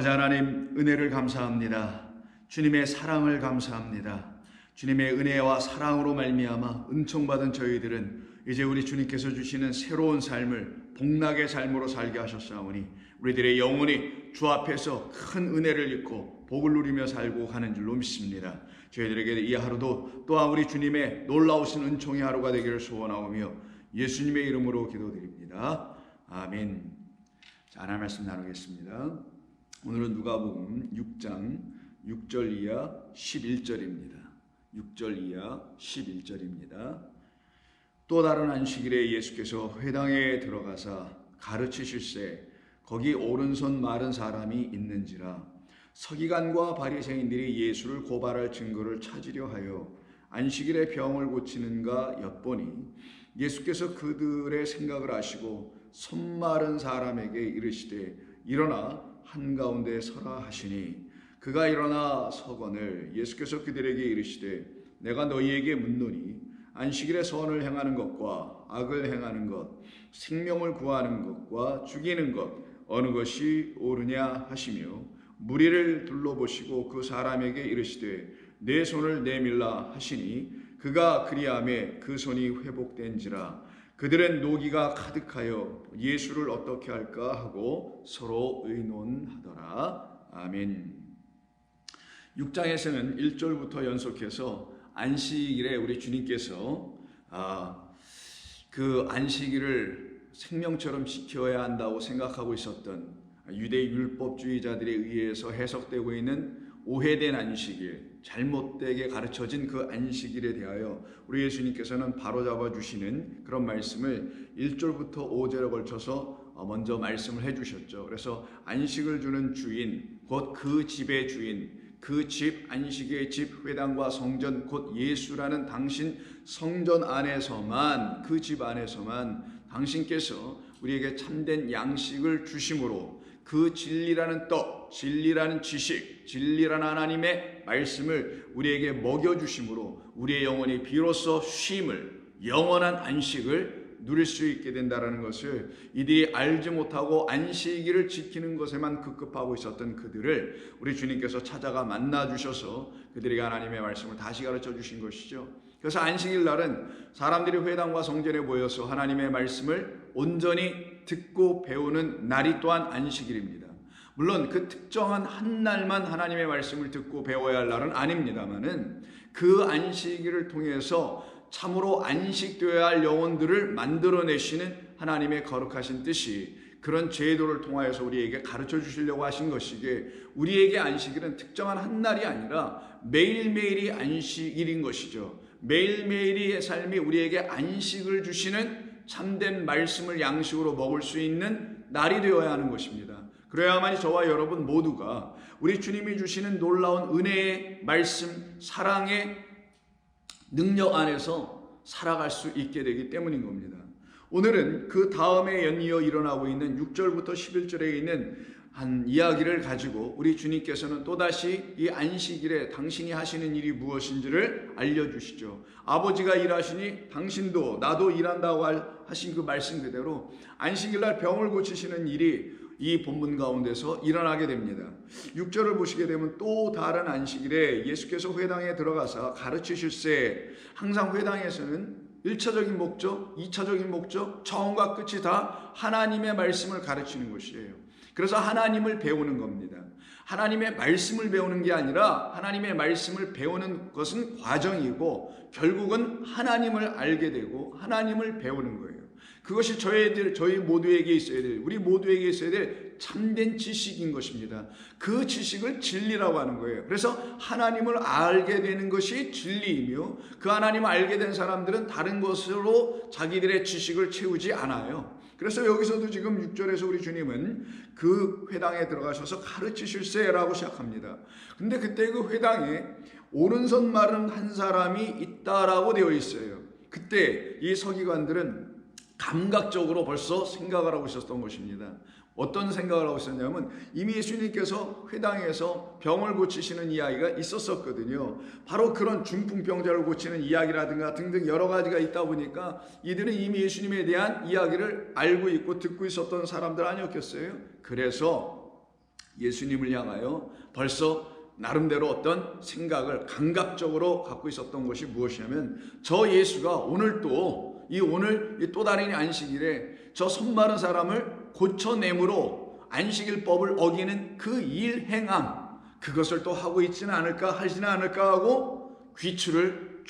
아버지 하나님, 은혜를 감사합니다. 주님의 사랑을 감사합니다. 주님의 은혜와 사랑으로 말미암아 은총받은 저희들은 이제 우리 주님께서 주시는 새로운 삶을 복락의 삶으로 살게 하셨사오니 우리들의 영혼이 주 앞에서 큰 은혜를 입고 복을 누리며 살고 가는 줄로 믿습니다. 저희들에게 이 하루도 또한 우리 주님의 놀라우신 은총의 하루가 되기를 소원하오며 예수님의 이름으로 기도드립니다. 아멘. 자, 하나님 말씀 나누겠습니다. 오늘은 누가복음 6장 6절 이하 11절입니다. 6절 이하 11절입니다. 또 다른 안식일에 예수께서 회당에 들어가사 가르치실세 거기 오른손 마른 사람이 있는지라. 서기관과 바리새인들이 예수를 고발할 증거를 찾으려 하여 안식일에 병을 고치는가 엿보니 예수께서 그들의 생각을 아시고 손 마른 사람에게 이르시되 일어나 한가운데 서라 하시니 그가 일어나 서거늘 예수께서 그들에게 이르시되 내가 너희에게 묻노니 안식일에 선을 행하는 것과 악을 행하는 것, 생명을 구하는 것과 죽이는 것 어느 것이 옳으냐 하시며 무리를 둘러보시고 그 사람에게 이르시되 내 손을 내밀라 하시니 그가 그리하매 그 손이 회복된지라. 그들은 노기가 가득하여 예수를 어떻게 할까 하고 서로 의논하더라. 아멘. 6장에서는 1절부터 연속해서 안식일에 우리 주님께서 그 안식일을 생명처럼 지켜야 한다고 생각하고 있었던 유대 율법주의자들에 의해서 해석되고 있는 오해된 안식일, 잘못되게 가르쳐진 그 안식일에 대하여 우리 예수님께서는 바로잡아 주시는 그런 말씀을 1절부터 5절에 걸쳐서 먼저 말씀을 해주셨죠. 그래서 안식을 주는 주인, 곧 그 집의 주인, 그 집, 안식의 집, 회당과 성전, 곧 예수라는 당신 성전 안에서만, 그 집 안에서만 당신께서 우리에게 참된 양식을 주심으로 그 진리라는 떡, 진리라는 지식, 진리라는 하나님의 말씀을 우리에게 먹여주심으로 우리의 영혼이 비로소 쉼을, 영원한 안식을 누릴 수 있게 된다는 것을 이들이 알지 못하고 안식일을 지키는 것에만 급급하고 있었던 그들을 우리 주님께서 찾아가 만나주셔서 그들에게 하나님의 말씀을 다시 가르쳐 주신 것이죠. 그래서 안식일 날은 사람들이 회당과 성전에 모여서 하나님의 말씀을 온전히 듣고 배우는 날이 또한 안식일입니다. 물론 그 특정한 한 날만 하나님의 말씀을 듣고 배워야 할 날은 아닙니다만은 그 안식일을 통해서 참으로 안식되어야 할 영혼들을 만들어내시는 하나님의 거룩하신 뜻이 그런 제도를 통하여서 우리에게 가르쳐 주시려고 하신 것이기에 우리에게 안식일은 특정한 한 날이 아니라 매일매일이 안식일인 것이죠. 매일매일의 삶이 우리에게 안식을 주시는 참된 말씀을 양식으로 먹을 수 있는 날이 되어야 하는 것입니다. 그래야만이 저와 여러분 모두가 우리 주님이 주시는 놀라운 은혜의 말씀, 사랑의 능력 안에서 살아갈 수 있게 되기 때문인 겁니다. 오늘은 그 다음에 연이어 일어나고 있는 6절부터 11절에 있는 한 이야기를 가지고 우리 주님께서는 또다시 이 안식일에 당신이 하시는 일이 무엇인지를 알려주시죠. 아버지가 일하시니 당신도 나도 일한다고 하신 그 말씀 그대로 안식일날 병을 고치시는 일이 이 본문 가운데서 일어나게 됩니다. 6절을 보시게 되면 또 다른 안식일에 예수께서 회당에 들어가서 가르치실세. 항상 회당에서는 1차적인 목적, 2차적인 목적, 처음과 끝이 다 하나님의 말씀을 가르치는 것이에요. 그래서 하나님을 배우는 겁니다. 하나님의 말씀을 배우는 게 아니라 하나님의 말씀을 배우는 것은 과정이고 결국은 하나님을 알게 되고 하나님을 배우는 거예요. 그것이 저희 모두에게 있어야 될, 우리 모두에게 있어야 될 참된 지식인 것입니다. 그 지식을 진리라고 하는 거예요. 그래서 하나님을 알게 되는 것이 진리이며 그 하나님을 알게 된 사람들은 다른 것으로 자기들의 지식을 채우지 않아요. 그래서 여기서도 지금 6절에서 우리 주님은 그 회당에 들어가셔서 가르치실세라고 시작합니다. 근데 그때 그 회당에 오른손 마른 한 사람이 있다라고 되어 있어요. 그때 이 서기관들은 감각적으로 벌써 생각을 하고 있었던 것입니다. 어떤 생각을 하고 있었냐면 이미 예수님께서 회당에서 병을 고치시는 이야기가 있었었거든요. 바로 그런 중풍병자를 고치는 이야기라든가 등등 여러 가지가 있다 보니까 이들은 이미 예수님에 대한 이야기를 알고 있고 듣고 있었던 사람들 아니었겠어요? 그래서 예수님을 향하여 벌써 나름대로 어떤 생각을 감각적으로 갖고 있었던 것이 무엇이냐면, 저 예수가 오늘 또 다른 안식일에 저 손 마른 사람을 고쳐냄으로 안식일법을 어기는 그 일 행함, 그것을 또 하고 있지는 않을까, 하지는 않을까 하고 귀추를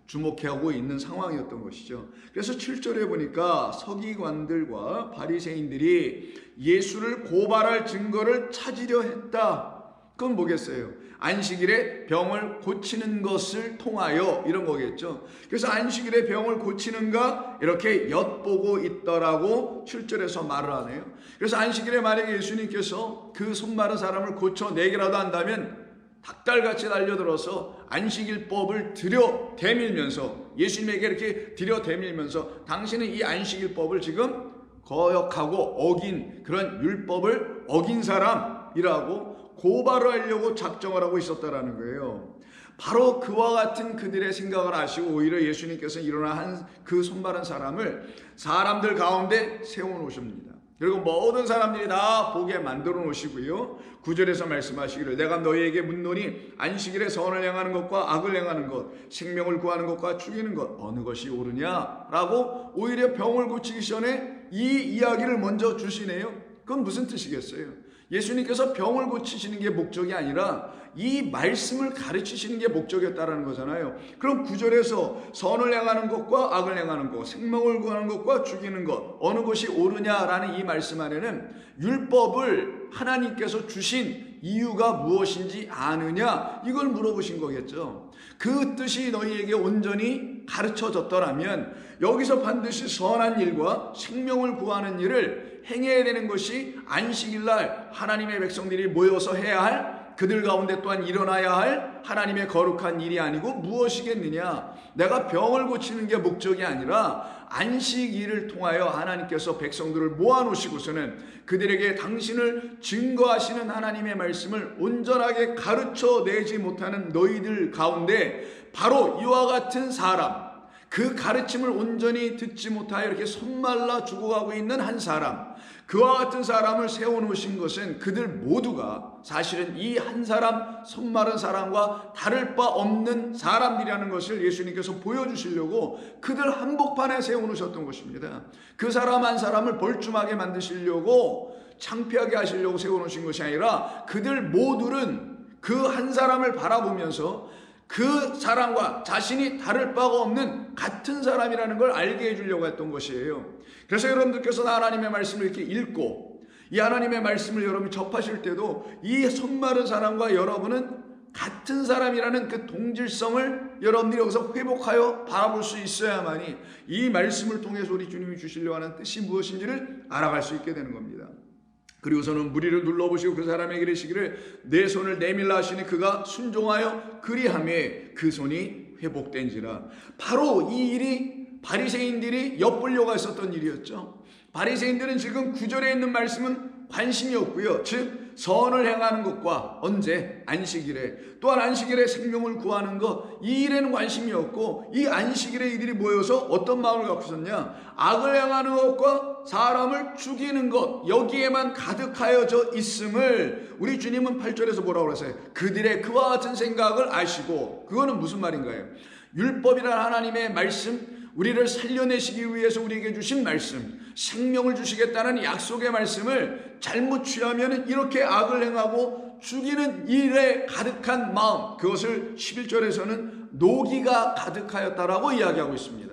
주목하고 있는 상황이었던 것이죠. 그래서 7절에 보니까 서기관들과 바리새인들이 예수를 고발할 증거를 찾으려 했다. 그건 뭐겠어요? 안식일에 병을 고치는 것을 통하여 이런 거겠죠. 그래서 안식일에 병을 고치는가 이렇게 엿보고 있더라고 7절에서 말을 하네요. 그래서 안식일에 만약에 예수님께서 그 손 마른 사람을 고쳐내기라도 한다면 닭달같이 달려들어서 안식일법을 들여대밀면서, 예수님에게 이렇게 들여대밀면서 당신은 이 안식일법을 지금 거역하고 어긴, 그런 율법을 어긴 사람이라고 고발을 하려고 작정을 하고 있었다라는 거예요. 바로 그와 같은 그들의 생각을 아시고 오히려 예수님께서 일어나 그 손 마른 사람을 사람들 가운데 세워놓으십니다. 그리고 모든 사람들이 다 보게 만들어 놓으시고요. 9절에서 말씀하시기를 내가 너희에게 묻노니 안식일에 선을 행하는 것과 악을 행하는 것, 생명을 구하는 것과 죽이는 것 어느 것이 옳으냐라고 오히려 병을 고치기 전에 이 이야기를 먼저 주시네요. 그건 무슨 뜻이겠어요? 예수님께서 병을 고치시는 게 목적이 아니라 이 말씀을 가르치시는 게 목적이었다라는 거잖아요. 그럼 9절에서 선을 행하는 것과 악을 행하는 것, 생명을 구하는 것과 죽이는 것 어느 것이 옳으냐라는 이 말씀 안에는 율법을 하나님께서 주신 이유가 무엇인지 아느냐, 이걸 물어보신 거겠죠. 그 뜻이 너희에게 온전히 가르쳐졌더라면 여기서 반드시 선한 일과 생명을 구하는 일을 행해야 되는 것이 안식일날 하나님의 백성들이 모여서 해야 할, 그들 가운데 또한 일어나야 할 하나님의 거룩한 일이 아니고 무엇이겠느냐. 내가 병을 고치는 게 목적이 아니라 안식일을 통하여 하나님께서 백성들을 모아놓으시고서는 그들에게 당신을 증거하시는 하나님의 말씀을 온전하게 가르쳐내지 못하는 너희들 가운데 바로 이와 같은 사람, 그 가르침을 온전히 듣지 못하여 이렇게 손말라 죽어가고 있는 한 사람, 그와 같은 사람을 세워놓으신 것은 그들 모두가 사실은 이 한 사람, 손 마른 사람과 다를 바 없는 사람들이라는 것을 예수님께서 보여주시려고 그들 한복판에 세워놓으셨던 것입니다. 그 사람 한 사람을 벌줌하게 만드시려고, 창피하게 하시려고 세워놓으신 것이 아니라 그들 모두는 그 한 사람을 바라보면서 그 사람과 자신이 다를 바가 없는 같은 사람이라는 걸 알게 해주려고 했던 것이에요. 그래서 여러분들께서 하나님의 말씀을 이렇게 읽고 이 하나님의 말씀을 여러분이 접하실 때도 이 손 마른 사람과 여러분은 같은 사람이라는 그 동질성을 여러분들이 여기서 회복하여 바라볼 수 있어야만이 이 말씀을 통해서 우리 주님이 주시려고 하는 뜻이 무엇인지를 알아갈 수 있게 되는 겁니다. 그리고서는 무리를 눌러보시고 그 사람에게 이르시기를 내 손을 내밀라 하시니 그가 순종하여 그리하매 그 손이 회복된지라. 바로 이 일이 바리새인들이 엿보려고 했었던 일이었죠. 바리새인들은 지금 9절에 있는 말씀은 관심이 없고요. 즉 선을 행하는 것과 언제? 안식일에, 또한 안식일에 생명을 구하는 것, 이 일에는 관심이 없고 이 안식일에 이들이 모여서 어떤 마음을 갖고 있었냐? 악을 행하는 것과 사람을 죽이는 것, 여기에만 가득하여져 있음을 우리 주님은 8절에서 뭐라고 그랬어요? 그들의 그와 같은 생각을 아시고. 그거는 무슨 말인가요? 율법이란 하나님의 말씀, 우리를 살려내시기 위해서 우리에게 주신 말씀, 생명을 주시겠다는 약속의 말씀을 잘못 취하면 이렇게 악을 행하고 죽이는 일에 가득한 마음, 그것을 11절에서는 노기가 가득하였다라고 이야기하고 있습니다.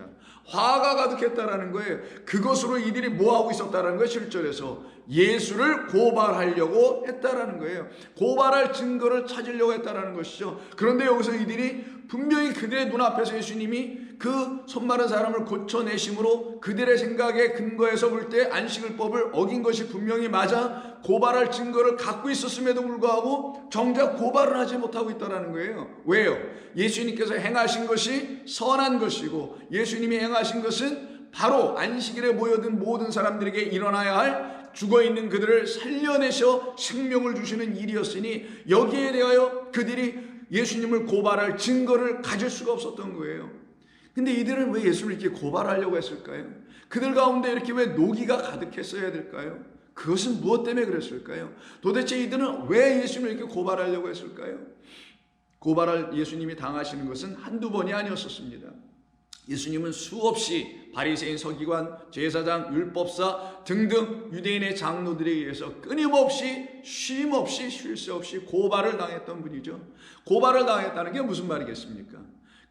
화가 가득했다라는 거예요. 그것으로 이들이 뭐하고 있었다라는 거예요. 7절에서 예수를 고발하려고 했다라는 거예요. 고발할 증거를 찾으려고 했다라는 것이죠. 그런데 여기서 이들이 분명히 그들의 눈앞에서 예수님이 그 손 마른 사람을 고쳐내심으로 그들의 생각에 근거해서 볼 때 안식일법을 어긴 것이 분명히 맞아 고발할 증거를 갖고 있었음에도 불구하고 정작 고발을 하지 못하고 있다는 거예요. 왜요? 예수님께서 행하신 것이 선한 것이고 예수님이 행하신 것은 바로 안식일에 모여든 모든 사람들에게 일어나야 할 죽어있는 그들을 살려내셔 생명을 주시는 일이었으니 여기에 대하여 그들이 예수님을 고발할 증거를 가질 수가 없었던 거예요. 근데 이들은 왜 예수를 이렇게 고발하려고 했을까요? 그들 가운데 이렇게 왜 노기가 가득했어야 될까요? 그것은 무엇 때문에 그랬을까요? 도대체 이들은 왜 예수님을 이렇게 고발하려고 했을까요? 고발할 예수님이 당하시는 것은 한두 번이 아니었었습니다. 예수님은 수없이 바리새인, 서기관, 제사장, 율법사 등등 유대인의 장로들에 의해서 끊임없이 쉼없이 쉴 새 없이 고발을 당했던 분이죠. 고발을 당했다는 게 무슨 말이겠습니까?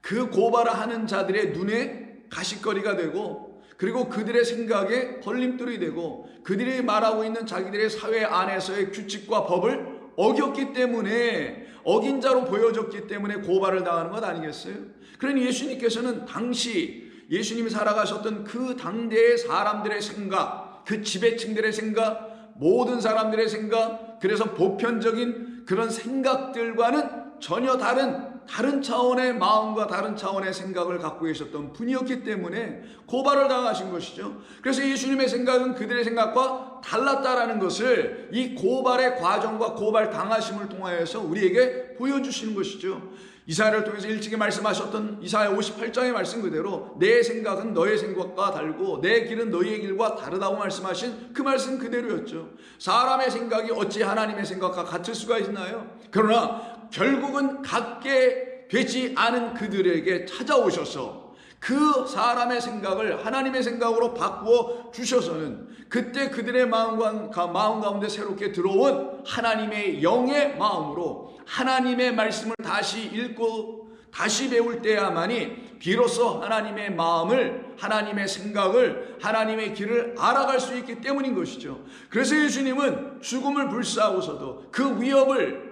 그 고발을 하는 자들의 눈에 가시거리가 되고, 그리고 그들의 생각에 걸림돌이 되고, 그들이 말하고 있는 자기들의 사회 안에서의 규칙과 법을 어겼기 때문에, 어긴 자로 보여졌기 때문에 고발을 당하는 것 아니겠어요? 그러니 예수님께서는 당시 예수님이 살아가셨던 그 당대의 사람들의 생각, 그 지배층들의 생각, 모든 사람들의 생각, 그래서 보편적인 그런 생각들과는 전혀 다른 차원의 마음과 다른 차원의 생각을 갖고 계셨던 분이었기 때문에 고발을 당하신 것이죠. 그래서 예수님의 생각은 그들의 생각과 달랐다라는 것을 이 고발의 과정과 고발 당하심을 통하여서 우리에게 보여주시는 것이죠. 이사야를 통해서 일찍이 말씀하셨던 이사야 58장의 말씀 그대로 내 생각은 너의 생각과 다르고 내 길은 너희의 길과 다르다고 말씀하신 그 말씀 그대로였죠. 사람의 생각이 어찌 하나님의 생각과 같을 수가 있나요? 그러나 결국은 같게 되지 않은 그들에게 찾아오셔서 그 사람의 생각을 하나님의 생각으로 바꾸어 주셔서는 그때 그들의 마음 가운데 새롭게 들어온 하나님의 영의 마음으로 하나님의 말씀을 다시 읽고 다시 배울 때야만이 비로소 하나님의 마음을, 하나님의 생각을, 하나님의 길을 알아갈 수 있기 때문인 것이죠. 그래서 예수님은 죽음을 불사하고서도 그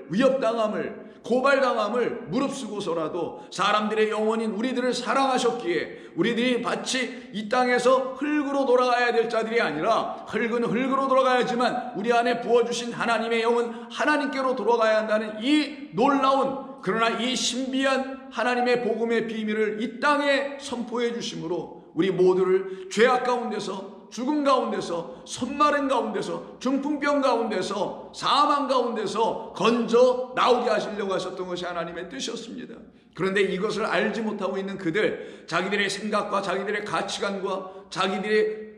위협당함을, 고발당함을 무릅쓰고서라도 사람들의 영혼인 우리들을 사랑하셨기에 우리들이 마치 이 땅에서 흙으로 돌아가야 될 자들이 아니라 흙은 흙으로 돌아가야지만 우리 안에 부어주신 하나님의 영은 하나님께로 돌아가야 한다는 이 놀라운, 그러나 이 신비한 하나님의 복음의 비밀을 이 땅에 선포해 주심으로 우리 모두를 죄악 가운데서, 죽음 가운데서, 손마른 가운데서, 중풍병 가운데서, 사망 가운데서 건져 나오게 하시려고 하셨던 것이 하나님의 뜻이었습니다. 그런데 이것을 알지 못하고 있는 그들, 자기들의 생각과 자기들의 가치관과 자기들의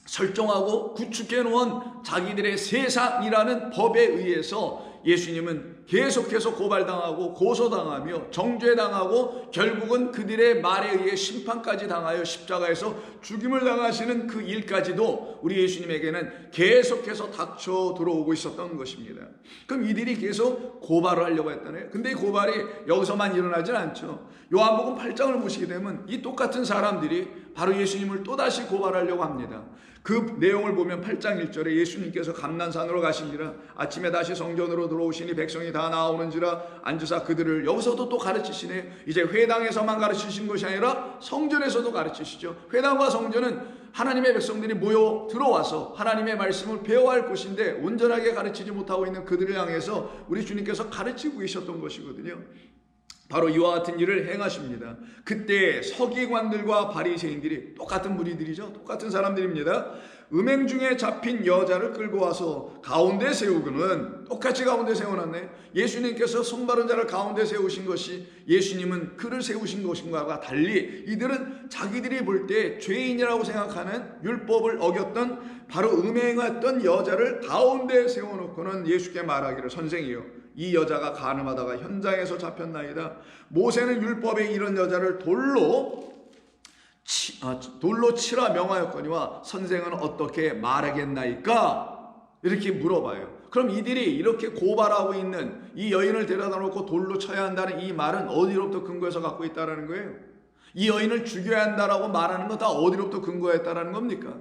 설정하고 구축해 놓은 자기들의 세상이라는 법에 의해서 예수님은 계속해서 고발당하고 고소당하며 정죄당하고 결국은 그들의 말에 의해 심판까지 당하여 십자가에서 죽임을 당하시는 그 일까지도 우리 예수님에게는 계속해서 닥쳐 들어오고 있었던 것입니다. 그럼 이들이 계속 고발을 하려고 했다네요. 근데 이 고발이 여기서만 일어나진 않죠. 요한복음 8장을 보시게 되면 이 똑같은 사람들이 바로 예수님을 또다시 고발하려고 합니다. 그 내용을 보면 8장 1절에 예수님께서 감난산으로 가시니라. 아침에 다시 성전으로 들어오시니 백성이 다 나오는지라 앉으사 그들을, 여기서도 또 가르치시네. 이제 회당에서만 가르치신 것이 아니라 성전에서도 가르치시죠. 회당과 성전은 하나님의 백성들이 모여 들어와서 하나님의 말씀을 배워야 할 곳인데 온전하게 가르치지 못하고 있는 그들을 향해서 우리 주님께서 가르치고 계셨던 것이거든요. 바로 이와 같은 일을 행하십니다. 그때 서기관들과 바리새인들이 똑같은 무리들이죠. 똑같은 사람들입니다. 음행 중에 잡힌 여자를 끌고 와서 가운데 세우고는, 똑같이 가운데 세워놨네. 예수님께서 손바른 자를 가운데 세우신 것이 예수님은 그를 세우신 것인가와 달리 이들은 자기들이 볼 때 죄인이라고 생각하는 율법을 어겼던 바로 음행했던 여자를 가운데 세워놓고는 예수께 말하기를, 선생이요, 이 여자가 간음하다가 현장에서 잡혔나이다. 모세는 율법에 이런 여자를 돌로 치라 명하였거니와 선생은 어떻게 말하겠나이까? 이렇게 물어봐요. 그럼 이들이 이렇게 고발하고 있는 이 여인을 데려다 놓고 돌로 쳐야 한다는 이 말은 어디로부터 근거해서 갖고 있다라는 거예요? 이 여인을 죽여야 한다라고 말하는 건 다 어디로부터 근거했다라는 겁니까?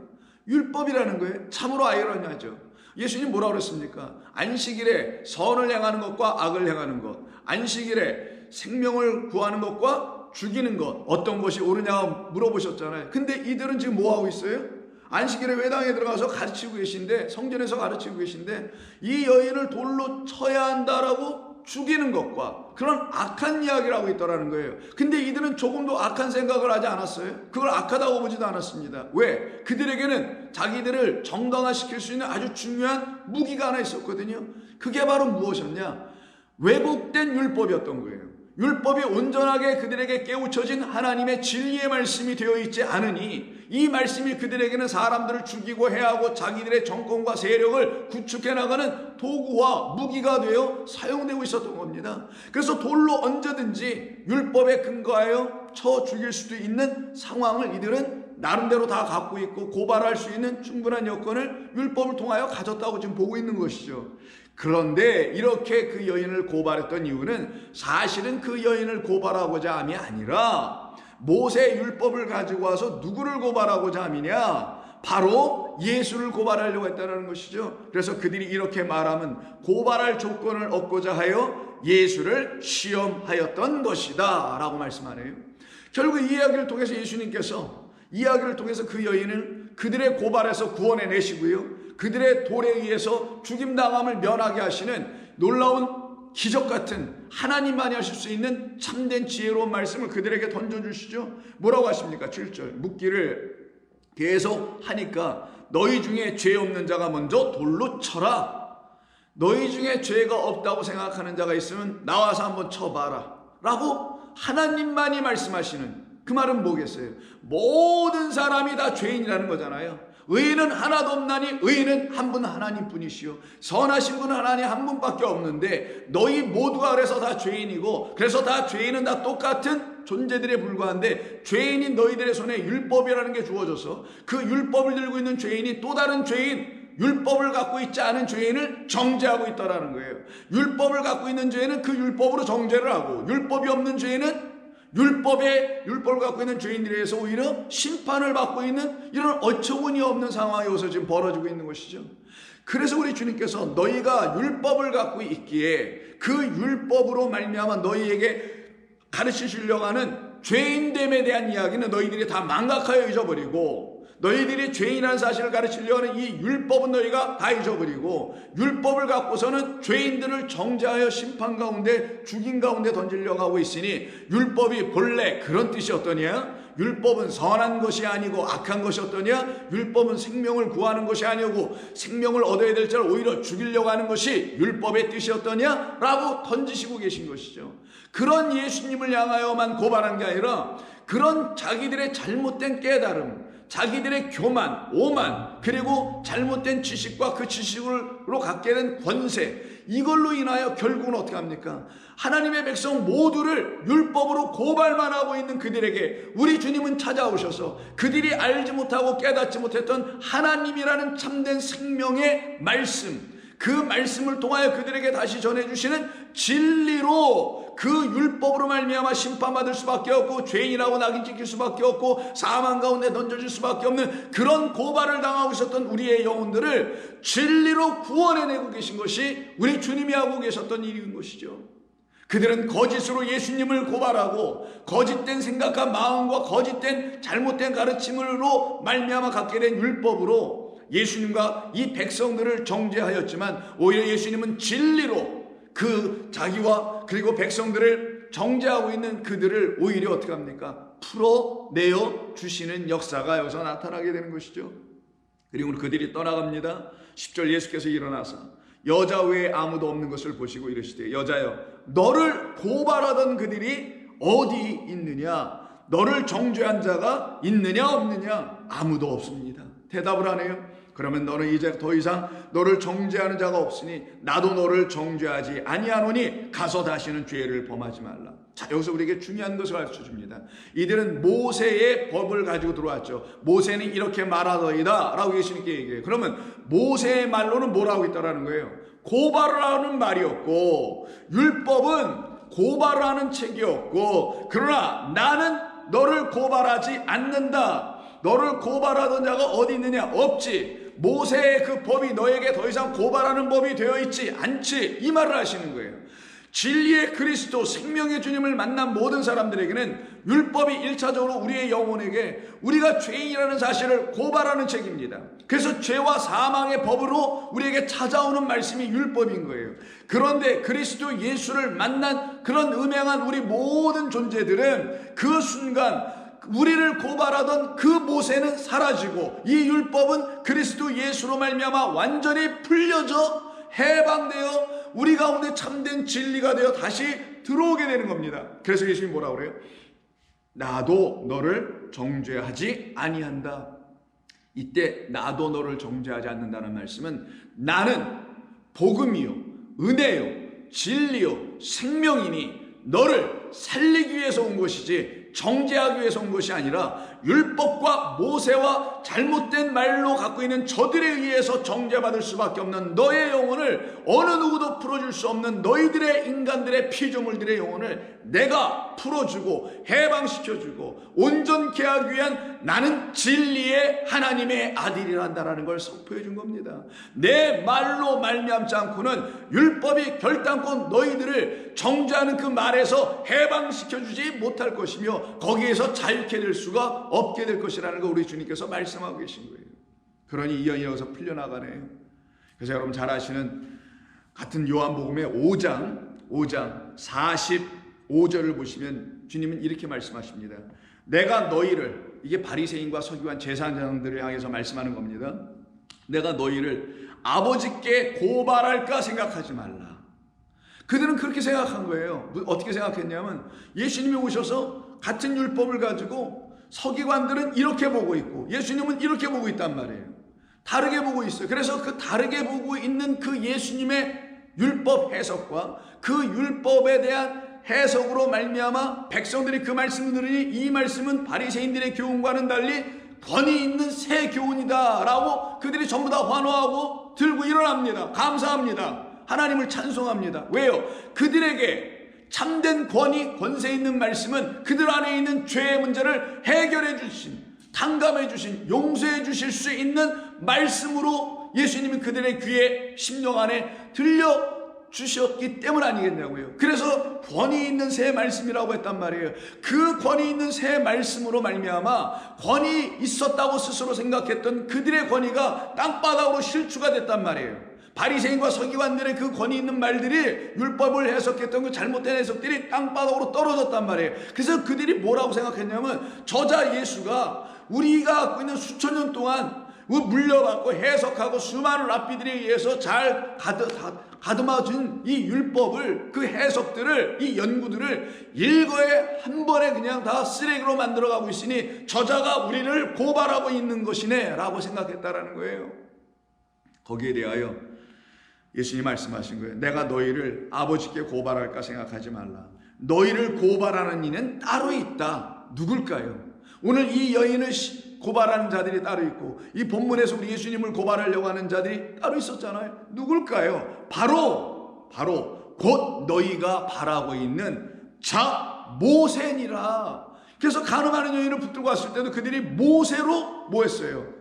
율법이라는 거예요. 참으로 아이러니하죠. 예수님 뭐라고 그랬습니까? 안식일에 선을 행하는 것과 악을 행하는 것, 안식일에 생명을 구하는 것과 죽이는 것, 어떤 것이 옳으냐고 물어보셨잖아요. 근데 이들은 지금 뭐하고 있어요? 안식일에 회당에 들어가서 가르치고 계신데, 성전에서 가르치고 계신데 이 여인을 돌로 쳐야 한다라고 죽이는 것과 그런 악한 이야기를 하고 있더라는 거예요. 근데 이들은 조금도 악한 생각을 하지 않았어요. 그걸 악하다고 보지도 않았습니다. 왜? 그들에게는 자기들을 정당화시킬 수 있는 아주 중요한 무기가 하나 있었거든요. 그게 바로 무엇이었냐? 왜곡된 율법이었던 거예요. 율법이 온전하게 그들에게 깨우쳐진 하나님의 진리의 말씀이 되어 있지 않으니 이 말씀이 그들에게는 사람들을 죽이고 해하고 자기들의 정권과 세력을 구축해 나가는 도구와 무기가 되어 사용되고 있었던 겁니다. 그래서 돌로 언제든지 율법에 근거하여 쳐 죽일 수도 있는 상황을 이들은 나름대로 다 갖고 있고 고발할 수 있는 충분한 여건을 율법을 통하여 가졌다고 지금 보고 있는 것이죠. 그런데 이렇게 그 여인을 고발했던 이유는 사실은 그 여인을 고발하고자 함이 아니라 모세 율법을 가지고 와서 누구를 고발하고자 함이냐? 바로 예수를 고발하려고 했다는 것이죠. 그래서 그들이 이렇게 말하면 고발할 조건을 얻고자 하여 예수를 시험하였던 것이다 라고 말씀하네요. 결국 이 이야기를 통해서 예수님께서 그 여인을 그들의 고발에서 구원해 내시고요, 그들의 돌에 의해서 죽임당함을 면하게 하시는 놀라운 기적 같은 하나님만이 하실 수 있는 참된 지혜로운 말씀을 그들에게 던져주시죠. 뭐라고 하십니까? 7절 묻기를 계속 하니까 너희 중에 죄 없는 자가 먼저 돌로 쳐라. 너희 중에 죄가 없다고 생각하는 자가 있으면 나와서 한번 쳐봐라 라고 하나님만이 말씀하시는, 그 말은 뭐겠어요? 모든 사람이 다 죄인이라는 거잖아요. 의인은 하나도 없나니 의인은 한 분 하나님뿐이시요 선하신 분은 하나님 한 분밖에 없는데 너희 모두가 그래서 다 죄인이고, 그래서 다 죄인은 다 똑같은 존재들에 불과한데 죄인인 너희들의 손에 율법이라는 게 주어져서 그 율법을 들고 있는 죄인이 또 다른 죄인, 율법을 갖고 있지 않은 죄인을 정죄하고 있다라는 거예요. 율법을 갖고 있는 죄인은 그 율법으로 정죄를 하고, 율법이 없는 죄인은 율법을 갖고 있는 죄인들에 의해서 오히려 심판을 받고 있는 이런 어처구니 없는 상황이 여기서 지금 벌어지고 있는 것이죠. 그래서 우리 주님께서 너희가 율법을 갖고 있기에 그 율법으로 말미암아 너희에게 가르치시려고 하는 죄인됨에 대한 이야기는 너희들이 다 망각하여 잊어버리고, 너희들이 죄인이라는 사실을 가르치려고 하는 이 율법은 너희가 다 잊어버리고, 율법을 갖고서는 죄인들을 정죄하여 심판 가운데 죽인 가운데 던지려고 하고 있으니, 율법이 본래 그런 뜻이 어떠냐? 율법은 선한 것이 아니고 악한 것이 어떠냐? 율법은 생명을 구하는 것이 아니고 생명을 얻어야 될 자를 오히려 죽이려고 하는 것이 율법의 뜻이 어떠냐? 라고 던지시고 계신 것이죠. 그런 예수님을 향하여만 고발한 게 아니라 그런 자기들의 잘못된 깨달음, 자기들의 교만, 오만, 그리고 잘못된 지식과 그 지식으로 갖게 된 권세, 이걸로 인하여 결국은 어떻게 합니까? 하나님의 백성 모두를 율법으로 고발만 하고 있는 그들에게 우리 주님은 찾아오셔서 그들이 알지 못하고 깨닫지 못했던 하나님이라는 참된 생명의 말씀, 그 말씀을 통하여 그들에게 다시 전해주시는 진리로 그 율법으로 말미암아 심판받을 수밖에 없고 죄인이라고 낙인 찍힐 수밖에 없고 사망 가운데 던져질 수밖에 없는 그런 고발을 당하고 있었던 우리의 영혼들을 진리로 구원해내고 계신 것이 우리 주님이 하고 계셨던 일인 것이죠. 그들은 거짓으로 예수님을 고발하고 거짓된 생각과 마음과 거짓된 잘못된 가르침으로 말미암아 갖게 된 율법으로 예수님과 이 백성들을 정죄하였지만, 오히려 예수님은 진리로 그 자기와 그리고 백성들을 정죄하고 있는 그들을 오히려 어떻게 합니까? 풀어내어 주시는 역사가 여기서 나타나게 되는 것이죠. 그리고 그들이 떠나갑니다. 10절 예수께서 일어나서 여자 외에 아무도 없는 것을 보시고 이르시되 여자여 너를 고발하던 그들이 어디 있느냐? 너를 정죄한 자가 있느냐 없느냐? 아무도 없습니다. 대답을 하네요. 그러면 너는 이제 더 이상 너를 정죄하는 자가 없으니 나도 너를 정죄하지 아니하노니 가서 다시는 죄를 범하지 말라. 자, 여기서 우리에게 중요한 것을 가르쳐 줍니다. 이들은 모세의 법을 가지고 들어왔죠. 모세는 이렇게 말하더이다 라고 예수님께 얘기해요. 그러면 모세의 말로는 뭐라고 있다라는 거예요? 고발을 하는 말이었고, 율법은 고발을 하는 책이었고, 그러나 나는 너를 고발하지 않는다. 너를 고발하던 자가 어디 있느냐? 없지. 모세의 그 법이 너에게 더 이상 고발하는 법이 되어 있지 않지. 이 말을 하시는 거예요. 진리의 그리스도 생명의 주님을 만난 모든 사람들에게는 율법이 1차적으로 우리의 영혼에게 우리가 죄인이라는 사실을 고발하는 책입니다. 그래서 죄와 사망의 법으로 우리에게 찾아오는 말씀이 율법인 거예요. 그런데 그리스도 예수를 만난 그런 음행한 우리 모든 존재들은 그 순간 우리를 고발하던 그 모세는 사라지고 이 율법은 그리스도 예수로 말미암아 완전히 풀려져 해방되어 우리 가운데 참된 진리가 되어 다시 들어오게 되는 겁니다. 그래서 예수님이 뭐라고 그래요? 나도 너를 정죄하지 아니한다. 이때 나도 너를 정죄하지 않는다는 말씀은 나는 복음이요 은혜요 진리요 생명이니 너를 살리기 위해서 온 것이지 정죄하기 위해서 온 것이 아니라 율법과 모세와 잘못된 말로 갖고 있는 저들에 의해서 정죄받을 수밖에 없는 너의 영혼을 어느 누구도 풀어줄 수 없는 너희들의 인간들의 피조물들의 영혼을 내가 풀어주고 해방시켜주고 온전케 하기 위한 나는 진리의 하나님의 아들이란다라는 걸 선포해 준 겁니다. 내 말로 말미암지 않고는 율법이 결단코 너희들을 정죄하는 그 말에서 해방시켜주지 못할 것이며 거기에서 자유케 될 수가 없게 될 것이라는 걸 우리 주님께서 말씀하고 계신 거예요. 그러니 이 연이어서 풀려나가네요. 그래서 여러분 잘 아시는 같은 요한복음의 5장 45절을 보시면 주님은 이렇게 말씀하십니다. 내가 너희를, 이게 바리새인과 서기관 제사장들을 향해서 말씀하는 겁니다. 내가 너희를 아버지께 고발할까 생각하지 말라. 그들은 그렇게 생각한 거예요. 어떻게 생각했냐면 예수님이 오셔서 같은 율법을 가지고 서기관들은 이렇게 보고 있고 예수님은 이렇게 보고 있단 말이에요. 다르게 보고 있어요. 그래서 그 다르게 보고 있는 그 예수님의 율법 해석과 그 율법에 대한 해석으로 말미암아 백성들이 그 말씀을 들으니 이 말씀은 바리새인들의 교훈과는 달리 권위 있는 새 교훈이다 라고 그들이 전부 다 환호하고 들고 일어납니다. 감사합니다. 하나님을 찬송합니다. 왜요? 그들에게 참된 권세 있는 말씀은 그들 안에 있는 죄의 문제를 해결해 주신, 탕감해 주신, 용서해 주실 수 있는 말씀으로 예수님이 그들의 귀에 심령 안에 들려주셨기 때문 아니겠냐고요. 그래서 권위 있는 새 말씀이라고 했단 말이에요. 그 권위 있는 새 말씀으로 말미암아 권위 있었다고 스스로 생각했던 그들의 권위가 땅바닥으로 실추가 됐단 말이에요. 바리새인과 서기관들의 그 권위 있는 말들이 율법을 해석했던 그 잘못된 해석들이 땅바닥으로 떨어졌단 말이에요. 그래서 그들이 뭐라고 생각했냐면 저자 예수가 우리가 갖고 있는 수천 년 동안 물려받고 해석하고 수많은 랍비들에 의해서 잘 가듬어진 이 율법을, 그 해석들을, 이 연구들을 일거에 한 번에 그냥 다 쓰레기로 만들어가고 있으니 저자가 우리를 고발하고 있는 것이네 라고 생각했다라는 거예요. 거기에 대하여 예수님이 말씀하신 거예요. 내가 너희를 아버지께 고발할까 생각하지 말라. 너희를 고발하는 이는 따로 있다. 누굴까요? 오늘 이 여인을 고발하는 자들이 따로 있고 이 본문에서 우리 예수님을 고발하려고 하는 자들이 따로 있었잖아요. 누굴까요? 바로 곧 너희가 바라고 있는 자 모세니라. 그래서 간음하는 여인을 붙들고 왔을 때도 그들이 모세로 뭐 했어요?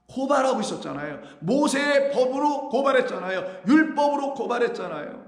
고발하고 있었잖아요. 모세의 법으로 고발했잖아요. 율법으로 고발했잖아요.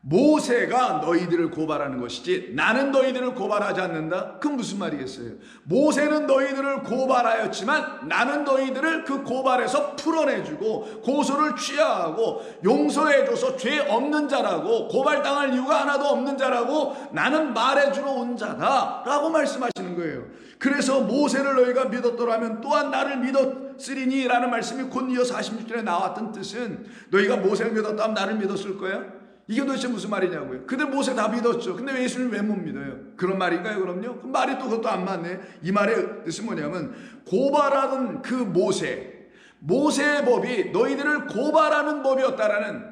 모세가 너희들을 고발하는 것이지 나는 너희들을 고발하지 않는다? 그건 무슨 말이겠어요? 모세는 너희들을 고발하였지만 나는 너희들을 그 고발에서 풀어내주고 고소를 취하하고 용서해줘서 죄 없는 자라고 고발당할 이유가 하나도 없는 자라고 나는 말해주러 온 자다 라고 말씀하시는 거예요. 그래서 모세를 너희가 믿었더라면 또한 나를 믿었으리니 라는 말씀이 곧 이어 46절에 나왔던 뜻은 너희가 모세를 믿었다면 나를 믿었을 거야? 이게 도대체 무슨 말이냐고요. 그들 모세 다 믿었죠. 근데 왜 예수님 왜 못 믿어요? 그런 말인가요? 그럼요. 그 말이 또 그것도 안 맞네. 이 말의 뜻은 뭐냐면 고발하는 그 모세의 법이 너희들을 고발하는 법이었다라는,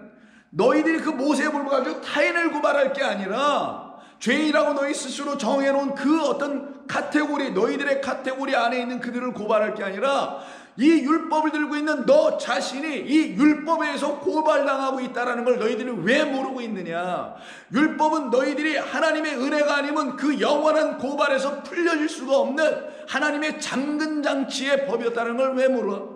너희들이 그 모세의 법을 가지고 타인을 고발할 게 아니라 죄인이라고 너희 스스로 정해놓은 그 어떤 카테고리, 너희들의 카테고리 안에 있는 그들을 고발할 게 아니라 이 율법을 들고 있는 너 자신이 이 율법에 의해서 고발당하고 있다는 걸 너희들이 왜 모르고 있느냐. 율법은 너희들이 하나님의 은혜가 아니면 그 영원한 고발에서 풀려질 수가 없는 하나님의 잠근장치의 법이었다는 걸 왜 몰라?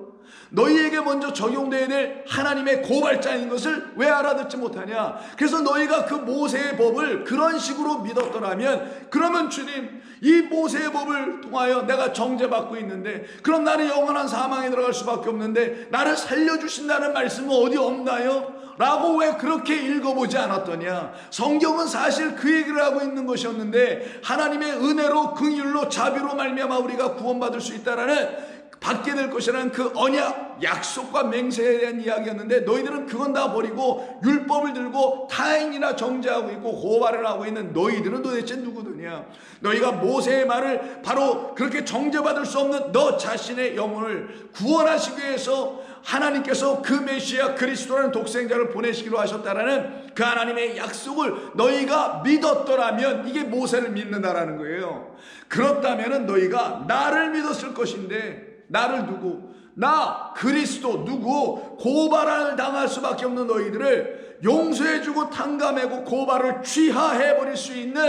너희에게 먼저 적용되어야 될 하나님의 고발자인 것을 왜 알아듣지 못하냐. 그래서 너희가 그 모세의 법을 그런 식으로 믿었더라면, 그러면 주님 이 모세의 법을 통하여 내가 정죄받고 있는데 그럼 나는 영원한 사망에 들어갈 수밖에 없는데 나를 살려주신다는 말씀은 어디 없나요? 라고 왜 그렇게 읽어보지 않았더냐. 성경은 사실 그 얘기를 하고 있는 것이었는데 하나님의 은혜로 긍휼로 자비로 말미암아 우리가 구원받을 수 있다라는 받게 될 것이라는 그 언약, 약속과 맹세에 대한 이야기였는데 너희들은 그건 다 버리고 율법을 들고 타인이나 정죄하고 있고 고발을 하고 있는 너희들은 도대체 누구더냐? 너희가 모세의 말을 바로 그렇게 정죄받을 수 없는 너 자신의 영혼을 구원하시기 위해서 하나님께서 그 메시아 그리스도라는 독생자를 보내시기로 하셨다라는 그 하나님의 약속을 너희가 믿었더라면 이게 모세를 믿는다라는 거예요. 그렇다면 너희가 나를 믿었을 것인데, 나를 두고 나 그리스도 누구 고발을 당할 수밖에 없는 너희들을 용서해주고 탕감하고 고발을 취하해버릴 수 있는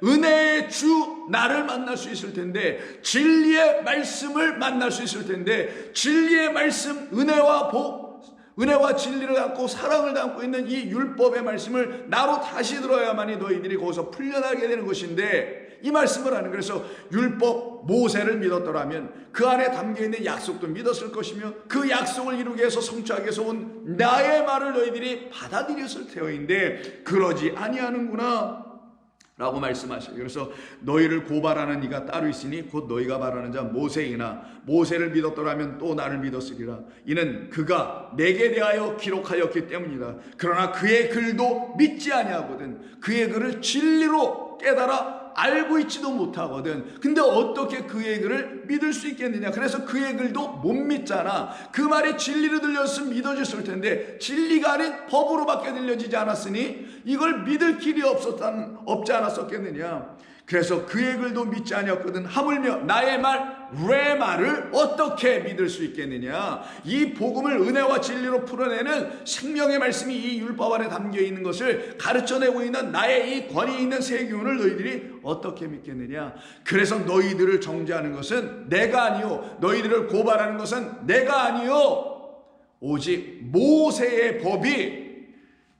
은혜의 주 나를 만날 수 있을 텐데, 진리의 말씀을 만날 수 있을 텐데, 진리의 말씀, 은혜와 진리를 갖고 사랑을 담고 있는 이 율법의 말씀을 나로 다시 들어야만이 너희들이 거기서 풀려나게 되는 것인데, 이 말씀을 하는, 그래서 율법 모세를 믿었더라면 그 안에 담겨있는 약속도 믿었을 것이며 그 약속을 이루기 위해서 성취하기 위해서 온 나의 말을 너희들이 받아들였을 테어인데 그러지 아니하는구나 라고 말씀하셔요. 그래서 너희를 고발하는 이가 따로 있으니 곧 너희가 말하는 자 모세이나 모세를 믿었더라면 또 나를 믿었으리라. 이는 그가 내게 대하여 기록하였기 때문이다. 그러나 그의 글도 믿지 아니하거든. 그의 글을 진리로 깨달아 알고 있지도 못하거든. 근데 어떻게 그의 글을 믿을 수 있겠느냐? 그래서 그의 글도 못 믿잖아. 그 말이 진리로 들렸으면 믿어졌을 텐데 진리가 아닌 법으로밖에 들려지지 않았으니 이걸 믿을 길이 없지 않았었겠느냐? 그래서 그의 글도 믿지 아니었거든. 하물며 나의 말 레마를 어떻게 믿을 수 있겠느냐? 이 복음을 은혜와 진리로 풀어내는 생명의 말씀이 이 율법 안에 담겨 있는 것을 가르쳐내고 있는 나의 이 권위 있는 세교훈을 너희들이 어떻게 믿겠느냐? 그래서 너희들을 정죄하는 것은 내가 아니요, 너희들을 고발하는 것은 내가 아니요, 오직 모세의 법이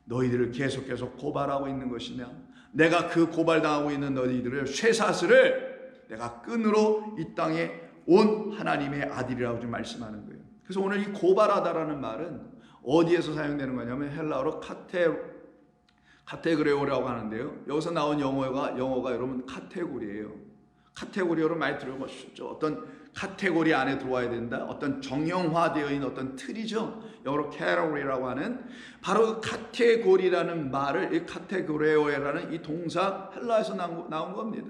너희들을 계속 고발하고 있는 것이냐? 내가 그 고발당하고 있는 너희들을 쇠사슬을 내가 끈으로 이 땅에 온 하나님의 아들이라고 좀 말씀하는 거예요. 그래서 오늘 이 고발하다라는 말은 어디에서 사용되는 거냐면 헬라어로 카테고레오라고 하는데요. 여기서 나온 영어가 여러분 카테고리예요. 카테고리어로 많이 들어보셨죠? 어떤 카테고리 안에 들어와야 된다. 어떤 정형화되어 있는 어떤 틀이죠. 영어로 category라고 하는 바로 카테고리라는 말을 이 카테고레오라는 이 동사 헬라에서 나온 겁니다.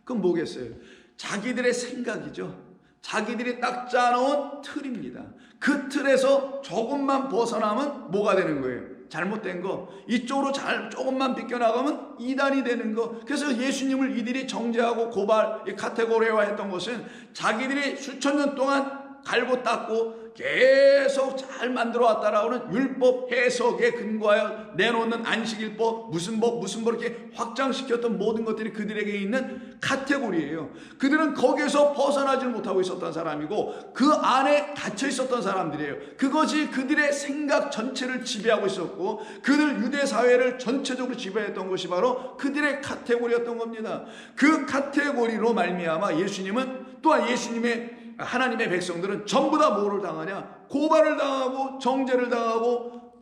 그건 뭐겠어요? 자기들의 생각이죠. 자기들이 딱 짜놓은 틀입니다. 그 틀에서 조금만 벗어나면 뭐가 되는 거예요? 잘못된 거. 이쪽으로 조금만 비껴나가면 이단이 되는 거. 그래서 예수님을 이들이 정죄하고 고발, 카테고리화 했던 것은 자기들이 수천 년 동안 갈고 닦고 계속 잘 만들어 왔다라고는 율법 해석에 근거하여 내놓는 안식일법, 무슨 법 이렇게 확장시켰던 모든 것들이 그들에게 있는 카테고리예요. 그들은 거기에서 벗어나지 못하고 있었던 사람이고 그 안에 갇혀 있었던 사람들이에요. 그것이 그들의 생각 전체를 지배하고 있었고 그들 유대 사회를 전체적으로 지배했던 것이 바로 그들의 카테고리였던 겁니다. 그 카테고리로 말미암아 예수님은 또한 예수님의 하나님의 백성들은 전부 다 뭐를 당하냐? 고발을 당하고 정죄를 당하고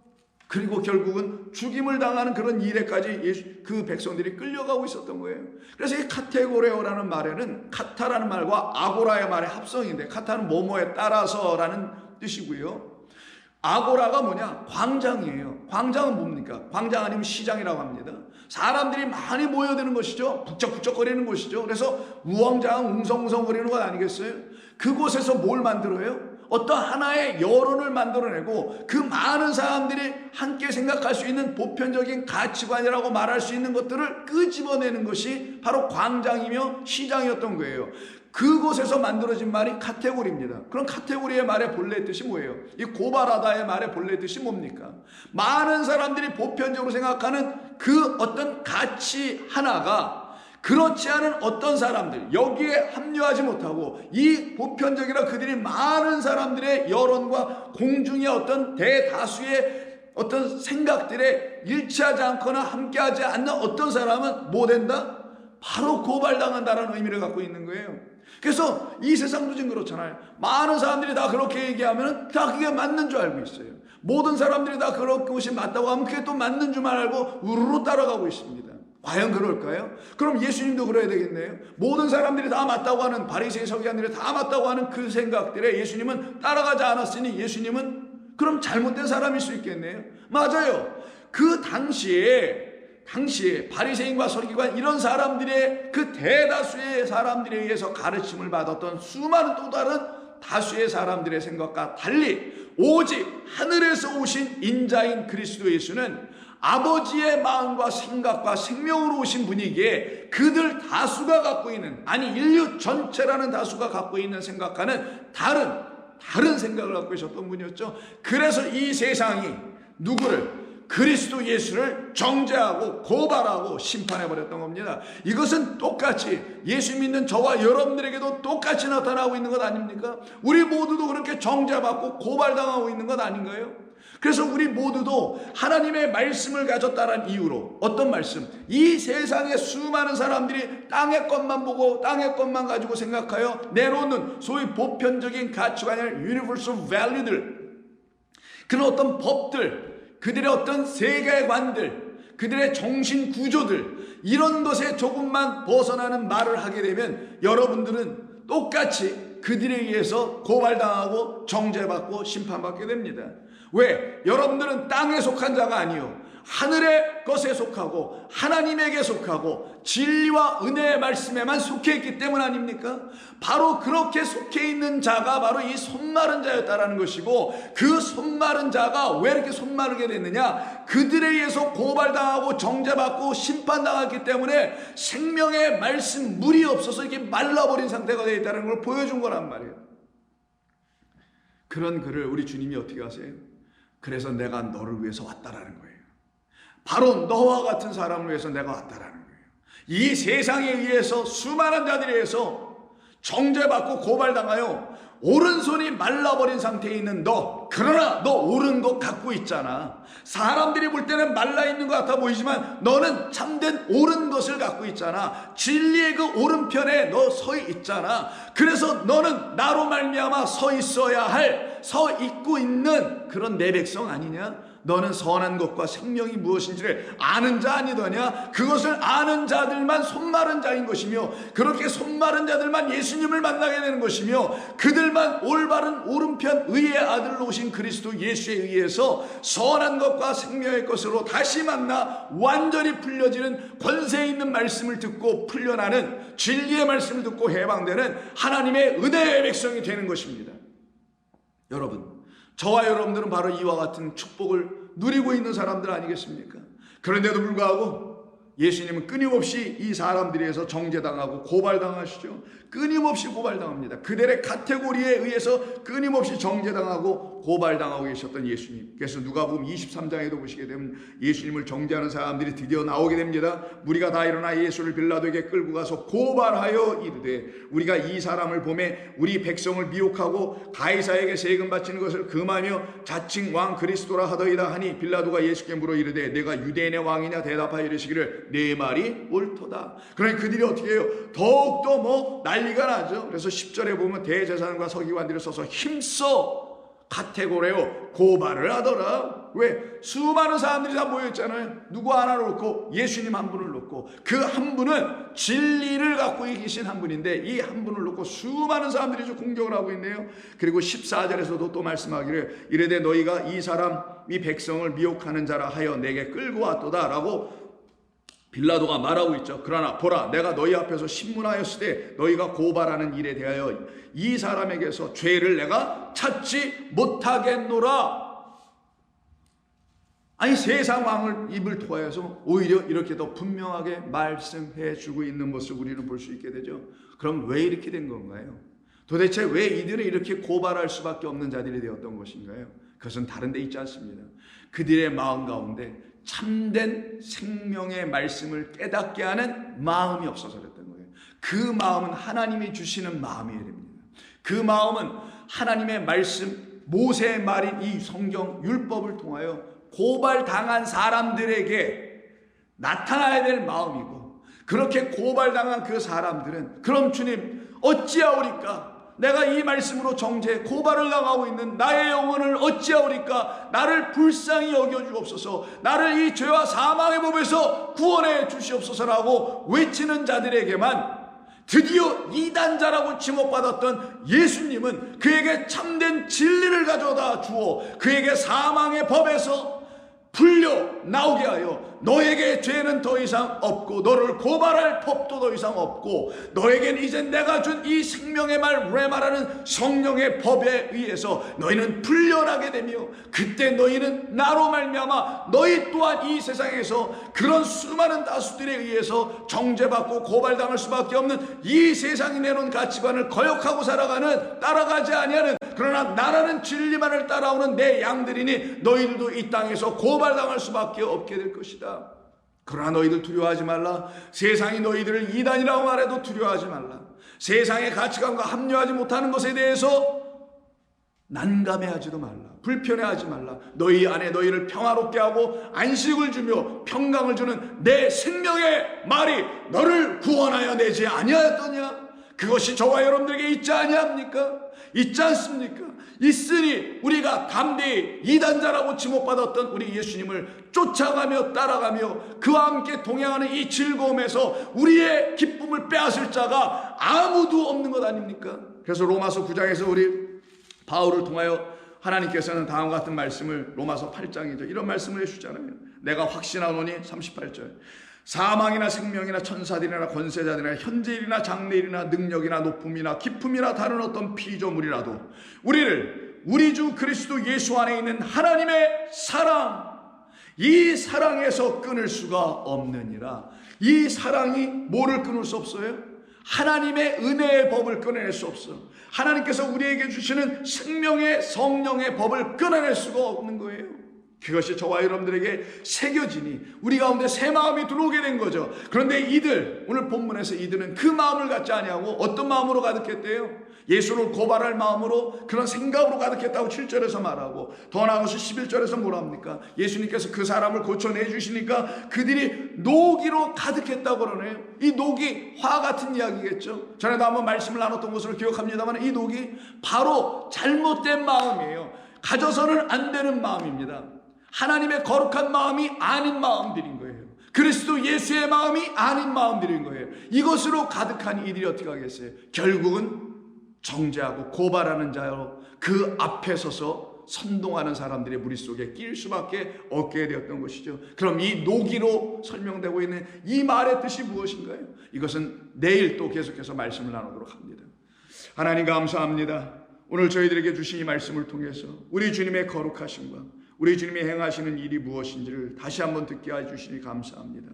그리고 결국은 죽임을 당하는 그런 일에까지 그 백성들이 끌려가고 있었던 거예요. 그래서 이 카테고레오라는 말에는 카타라는 말과 아고라의 말의 합성인데 카타는 뭐뭐에 따라서라는 뜻이고요. 아고라가 뭐냐? 광장이에요. 광장은 뭡니까? 광장 아니면 시장이라고 합니다. 사람들이 많이 모여드는 것이죠. 북적북적거리는 곳이죠. 그래서 우왕좌왕 웅성웅성거리는 것 아니겠어요? 그곳에서 뭘 만들어요? 어떤 하나의 여론을 만들어내고 그 많은 사람들이 함께 생각할 수 있는 보편적인 가치관이라고 말할 수 있는 것들을 끄집어내는 것이 바로 광장이며 시장이었던 거예요. 그곳에서 만들어진 말이 카테고리입니다. 그럼 카테고리의 말의 본래 뜻이 뭐예요? 이 고발하다의 말의 본래 뜻이 뭡니까? 많은 사람들이 보편적으로 생각하는 그 어떤 가치 하나가 그렇지 않은 어떤 사람들, 여기에 합류하지 못하고 이 보편적이라 그들이 많은 사람들의 여론과 공중의 어떤 대다수의 어떤 생각들에 일치하지 않거나 함께하지 않는 어떤 사람은 뭐 된다? 바로 고발당한다라는 의미를 갖고 있는 거예요. 그래서 이 세상도 지금 그렇잖아요. 많은 사람들이 다 그렇게 얘기하면 다 그게 맞는 줄 알고 있어요. 모든 사람들이 다 그런 것이 맞다고 하면 그게 또 맞는 줄만 알고 우르르 따라가고 있습니다. 과연 그럴까요? 그럼 예수님도 그래야 되겠네요. 모든 사람들이 다 맞다고 하는, 바리새인 서기관들이 다 맞다고 하는 그 생각들에 예수님은 따라가지 않았으니 예수님은 그럼 잘못된 사람일 수 있겠네요. 맞아요. 그 당시에 바리새인과 서기관 이런 사람들의 그 대다수의 사람들에 의해서 가르침을 받았던 수많은 또 다른 다수의 사람들의 생각과 달리 오직 하늘에서 오신 인자인 그리스도 예수는 아버지의 마음과 생각과 생명으로 오신 분이기에 그들 다수가 갖고 있는, 아니 인류 전체라는 다수가 갖고 있는 생각과는 다른 생각을 갖고 계셨던 분이었죠. 그래서 이 세상이 누구를, 그리스도 예수를 정죄하고 고발하고 심판해버렸던 겁니다. 이것은 똑같이 예수 믿는 저와 여러분들에게도 똑같이 나타나고 있는 것 아닙니까? 우리 모두도 그렇게 정죄받고 고발당하고 있는 것 아닌가요? 그래서 우리 모두도 하나님의 말씀을 가졌다는 이유로, 어떤 말씀? 이 세상의 수많은 사람들이 땅의 것만 보고 땅의 것만 가지고 생각하여 내놓는 소위 보편적인 가치관이나 universal value들, 그런 어떤 법들, 그들의 어떤 세계관들, 그들의 정신 구조들, 이런 것에 조금만 벗어나는 말을 하게 되면 여러분들은 똑같이 그들에 의해서 고발당하고 정죄받고 심판받게 됩니다. 왜? 여러분들은 땅에 속한 자가 아니요, 하늘의 것에 속하고 하나님에게 속하고 진리와 은혜의 말씀에만 속해 있기 때문 아닙니까? 바로 그렇게 속해 있는 자가 바로 이 손마른 자였다라는 것이고, 그 손마른 자가 왜 이렇게 손마르게 됐느냐? 그들에 의해서 고발당하고 정죄받고 심판당했기 때문에 생명의 말씀 물이 없어서 이렇게 말라버린 상태가 되어 있다는 걸 보여준 거란 말이에요. 그런 그를 우리 주님이 어떻게 하세요? 그래서 내가 너를 위해서 왔다라는 거예요. 바로 너와 같은 사람을 위해서 내가 왔다라는 거예요. 이 세상에 의해서 수많은 자들에 의해서 정죄받고 고발당하여 오른손이 말라버린 상태에 있는 너, 그러나 너 옳은 것 갖고 있잖아. 사람들이 볼 때는 말라있는 것 같아 보이지만 너는 참된 옳은 것을 갖고 있잖아. 진리의 그 오른편에 너 서 있잖아. 그래서 너는 나로 말미암아 서 있고 있는 그런 내 백성 아니냐? 너는 선한 것과 생명이 무엇인지를 아는 자 아니더냐? 그것을 아는 자들만 손마른 자인 것이며, 그렇게 손마른 자들만 예수님을 만나게 되는 것이며, 그들만 올바른 오른편 의의 아들로 오신 그리스도 예수에 의해서 선한 것과 생명의 것으로 다시 만나 완전히 풀려지는 권세 있는 말씀을 듣고 풀려나는 진리의 말씀을 듣고 해방되는 하나님의 은혜의 백성이 되는 것입니다. 여러분, 저와 여러분들은 바로 이와 같은 축복을 누리고 있는 사람들 아니겠습니까? 그런데도 불구하고 예수님은 끊임없이 이 사람들에 의해서 정죄당하고 고발당하시죠. 끊임없이 고발당합니다. 그들의 카테고리에 의해서 끊임없이 정죄당하고 고발당하고 계셨던 예수님. 그래서 누가복음 23장에도 보시게 되면 예수님을 정죄하는 사람들이 드디어 나오게 됩니다. 무리가 다 일어나 예수를 빌라도에게 끌고 가서 고발하여 이르되, 우리가 이 사람을 보매 우리 백성을 미혹하고 가이사에게 세금 바치는 것을 금하며 자칭 왕 그리스도라 하더이다 하니, 빌라도가 예수께 물어 이르되 내가 유대인의 왕이냐? 대답하여 이르시기를 내 말이 옳도다. 그러니 그들이 어떻게 해요? 더욱더 난리가 나죠. 그래서 10절에 보면 대제사장과 서기관들을 써서 힘써 카테고리로 고발을 하더라. 왜? 수많은 사람들이 다 모여있잖아요. 누구 하나를 놓고 예수님 한 분을 놓고, 그 한 분은 진리를 갖고 계신 한 분인데 이 한 분을 놓고 수많은 사람들이 좀 공격을 하고 있네요. 그리고 14절에서도 또 말씀하기를 이르되 너희가 이 백성을 미혹하는 자라 하여 내게 끌고 왔도다 라고 빌라도가 말하고 있죠. 그러나 보라, 내가 너희 앞에서 신문하였을 때 너희가 고발하는 일에 대하여 이 사람에게서 죄를 내가 찾지 못하겠노라. 아니, 세상 왕을 입을 통해서 오히려 이렇게 더 분명하게 말씀해 주고 있는 모습을 우리는 볼 수 있게 되죠. 그럼 왜 이렇게 된 건가요? 도대체 왜 이들은 이렇게 고발할 수밖에 없는 자들이 되었던 것인가요? 그것은 다른 데 있지 않습니다. 그들의 마음 가운데 참된 생명의 말씀을 깨닫게 하는 마음이 없어서 그랬던 거예요. 그 마음은 하나님이 주시는 마음이어야 됩니다. 그 마음은 하나님의 말씀, 모세의 말인 이 성경 율법을 통하여 고발당한 사람들에게 나타나야 될 마음이고, 그렇게 고발당한 그 사람들은 그럼 주님 어찌하오리까? 내가 이 말씀으로 정죄 고발을 당하고 있는 나의 영혼을 어찌하오리까? 나를 불쌍히 여겨주옵소서. 나를 이 죄와 사망의 법에서 구원해 주시옵소서라고 외치는 자들에게만 드디어 이단자라고 지목받았던 예수님은 그에게 참된 진리를 가져다 주어 그에게 사망의 법에서 풀려 나오게 하여 너에게 죄는 더 이상 없고 너를 고발할 법도 더 이상 없고 너에겐 이제 내가 준 이 생명의 말 레마라는 성령의 법에 의해서 너희는 풀려나게 되며 그때 너희는 나로 말미암아 너희 또한 이 세상에서 그런 수많은 다수들에 의해서 정죄받고 고발당할 수밖에 없는 이 세상이 내놓은 가치관을 거역하고 살아가는 따라가지 아니하는 그러나 나라는 진리만을 따라오는 내 양들이니 너희들도 이 땅에서 고발당할 수밖에 없게 될 것이다. 그러나 너희들 두려워하지 말라. 세상이 너희들을 이단이라고 말해도 두려워하지 말라. 세상의 가치관과 합류하지 못하는 것에 대해서 난감해하지도 말라. 불편해하지 말라. 너희 안에 너희를 평화롭게 하고 안식을 주며 평강을 주는 내 생명의 말이 너를 구원하여 내지 아니하였더냐? 그것이 저와 여러분들에게 있지 아니합니까? 있지 않습니까? 있으니 우리가 담대히 이단자라고 지목받았던 우리 예수님을 쫓아가며 따라가며 그와 함께 동행하는 이 즐거움에서 우리의 기쁨을 빼앗을 자가 아무도 없는 것 아닙니까? 그래서 로마서 9장에서 우리 바울을 통하여 하나님께서는 다음과 같은 말씀을 로마서 8장이죠. 이런 말씀을 해주잖아요. 내가 확신하노니 38절 사망이나 생명이나 천사들이나 권세자들이나 현재일이나 장래일이나 능력이나 높음이나 깊음이나 다른 어떤 피조물이라도 우리를 우리 주 그리스도 예수 안에 있는 하나님의 사랑 이 사랑에서 끊을 수가 없느니라. 이 사랑이 뭐를 끊을 수 없어요? 하나님의 은혜의 법을 끊어낼 수 없어. 하나님께서 우리에게 주시는 생명의 성령의 법을 끊어낼 수가 없는 거예요. 그것이 저와 여러분들에게 새겨지니 우리 가운데 새 마음이 들어오게 된 거죠. 그런데 이들 오늘 본문에서 이들은 그 마음을 갖지 아니하고 어떤 마음으로 가득했대요? 예수를 고발할 마음으로 그런 생각으로 가득했다고 7절에서 말하고 더 나아가서 11절에서 뭐라 합니까? 예수님께서 그 사람을 고쳐내 주시니까 그들이 노기로 가득했다고 그러네요. 이 노기 화 같은 이야기겠죠. 전에도 한번 말씀을 나눴던 것으로 기억합니다만 이 노기 바로 잘못된 마음이에요. 가져서는 안 되는 마음입니다. 하나님의 거룩한 마음이 아닌 마음들인 거예요. 그리스도 예수의 마음이 아닌 마음들인 거예요. 이것으로 가득한 이들이 어떻게 하겠어요? 결국은 정죄하고 고발하는 자로 그 앞에 서서 선동하는 사람들의 무리 속에 낄 수밖에 없게 되었던 것이죠. 그럼 이 노기로 설명되고 있는 이 말의 뜻이 무엇인가요? 이것은 내일 또 계속해서 말씀을 나누도록 합니다. 하나님 감사합니다. 오늘 저희들에게 주신 이 말씀을 통해서 우리 주님의 거룩하심과 우리 주님이 행하시는 일이 무엇인지를 다시 한번 듣게 해주시니 감사합니다.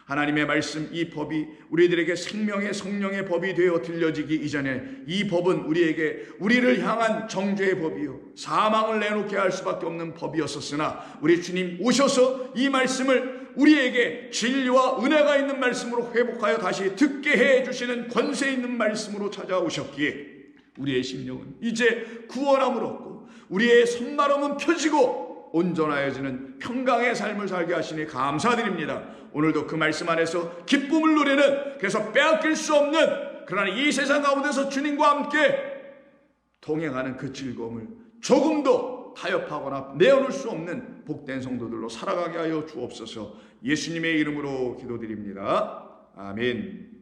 하나님의 말씀 이 법이 우리들에게 생명의 성령의 법이 되어 들려지기 이전에 이 법은 우리를 향한 정죄의 법이요 사망을 내놓게 할 수밖에 없는 법이었었으나 우리 주님 오셔서 이 말씀을 우리에게 진리와 은혜가 있는 말씀으로 회복하여 다시 듣게 해주시는 권세 있는 말씀으로 찾아오셨기에 우리의 심령은 이제 구원함을 얻고 우리의 손마름은 펴지고 온전하여지는 평강의 삶을 살게 하시니 감사드립니다. 오늘도 그 말씀 안에서 기쁨을 누리는 그래서 빼앗길 수 없는 그러나 이 세상 가운데서 주님과 함께 동행하는 그 즐거움을 조금도 타협하거나 내어놓을 수 없는 복된 성도들로 살아가게 하여 주옵소서. 예수님의 이름으로 기도드립니다. 아멘.